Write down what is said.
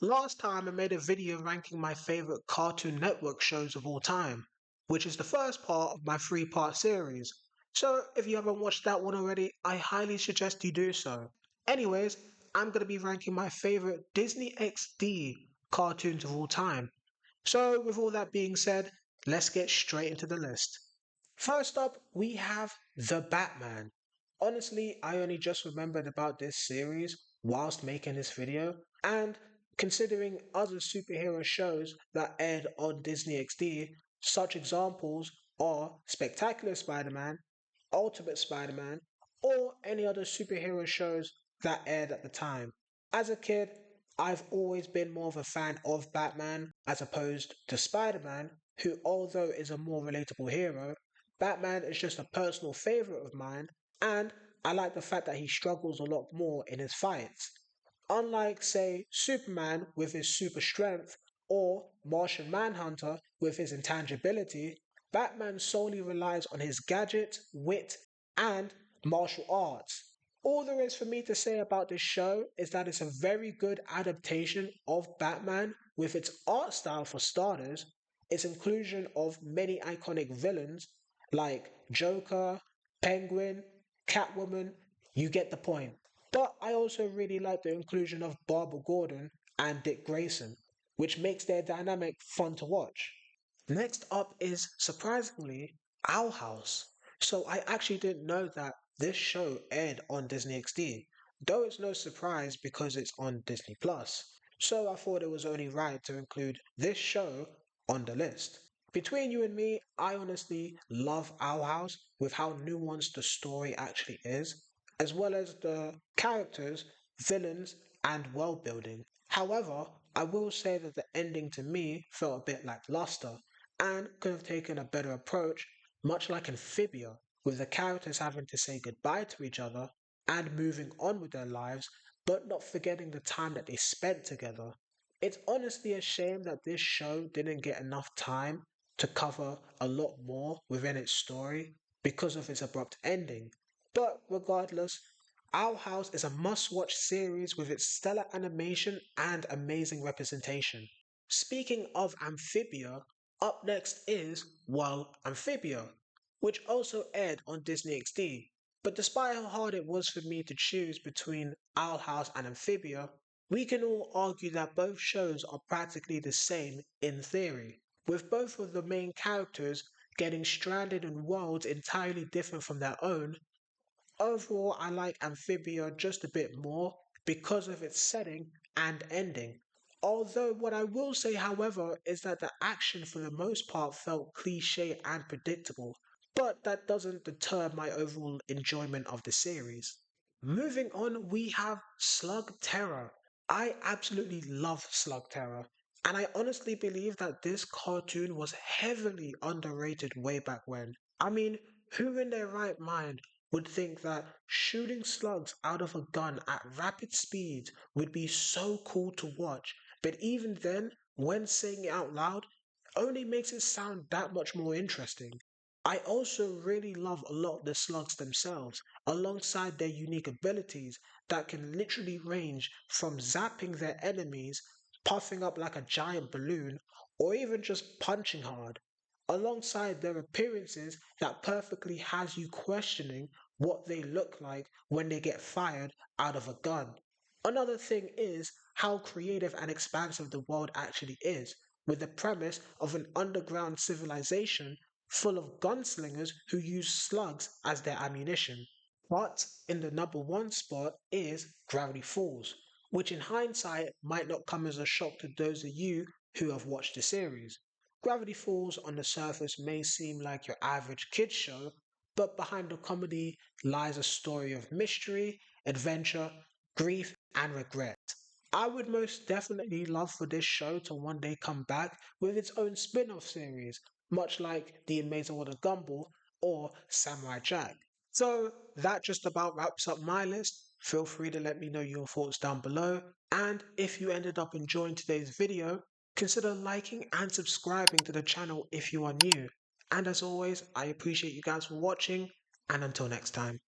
Last time I made a video ranking my favorite Cartoon Network shows of all time, which is the first part of my three-part series. So if you haven't watched that one already, I highly suggest you do so. Anyways, I'm going to be ranking my favorite Disney XD cartoons of all time. So with all that being said, let's get straight into the list. First up, we have The Batman. Honestly, I only just remembered about this series whilst making this video, and considering other superhero shows that aired on Disney XD, such examples are Spectacular Spider-Man, Ultimate Spider-Man, or any other superhero shows that aired at the time. As a kid, I've always been more of a fan of Batman as opposed to Spider-Man, who, although is a more relatable hero, Batman is just a personal favorite of mine, and I like the fact that he struggles a lot more in his fights. Unlike, say, Superman with his super strength, or Martian Manhunter with his intangibility, Batman solely relies on his gadget, wit, and martial arts. All there is for me to say about this show is that it's a very good adaptation of Batman with its art style for starters, its inclusion of many iconic villains like Joker, Penguin, Catwoman, you get the point. But I also really like the inclusion of Barbara Gordon and Dick Grayson, which makes their dynamic fun to watch. Next up is, surprisingly, Owl House. So I actually didn't know that this show aired on Disney XD, though it's no surprise because it's on Disney Plus. So I thought it was only right to include this show on the list. Between you and me, I honestly love Owl House with how nuanced the story actually is, as well as the characters, villains, and world building. However, I will say that the ending to me felt a bit lackluster and could have taken a better approach, much like Amphibia, with the characters having to say goodbye to each other and moving on with their lives, but not forgetting the time that they spent together. It's honestly a shame that this show didn't get enough time to cover a lot more within its story because of its abrupt ending. But regardless, Owl House is a must watch series with its stellar animation and amazing representation. Speaking of Amphibia, up next is, well, Amphibia, which also aired on Disney XD. But despite how hard it was for me to choose between Owl House and Amphibia, we can all argue that both shows are practically the same in theory, with both of the main characters getting stranded in worlds entirely different from their own. Overall, I like Amphibia just a bit more because of its setting and ending. Although, what I will say, however, is that the action for the most part felt cliche and predictable, but that doesn't deter my overall enjoyment of the series. Moving on, we have Slug Terror. I absolutely love Slug Terror, and I honestly believe that this cartoon was heavily underrated way back when. I mean, who in their right mind would think that shooting slugs out of a gun at rapid speed would be so cool to watch, but even then, when saying it out loud, only makes it sound that much more interesting. I also really love a lot of the slugs themselves, alongside their unique abilities that can literally range from zapping their enemies, puffing up like a giant balloon, or even just punching hard, alongside their appearances that perfectly has you questioning what they look like when they get fired out of a gun. Another thing is how creative and expansive the world actually is, with the premise of an underground civilization full of gunslingers who use slugs as their ammunition. But in the number one spot is Gravity Falls, which in hindsight might not come as a shock to those of you who have watched the series. Gravity Falls on the surface may seem like your average kids show, but behind the comedy lies a story of mystery, adventure, grief, and regret. I would most definitely love for this show to one day come back with its own spin off series, much like The Amazing World of Gumball or Samurai Jack. So that just about wraps up my list. Feel free to let me know your thoughts down below. And if you ended up enjoying today's video, consider liking and subscribing to the channel if you are new. And as always, I appreciate you guys for watching, and until next time.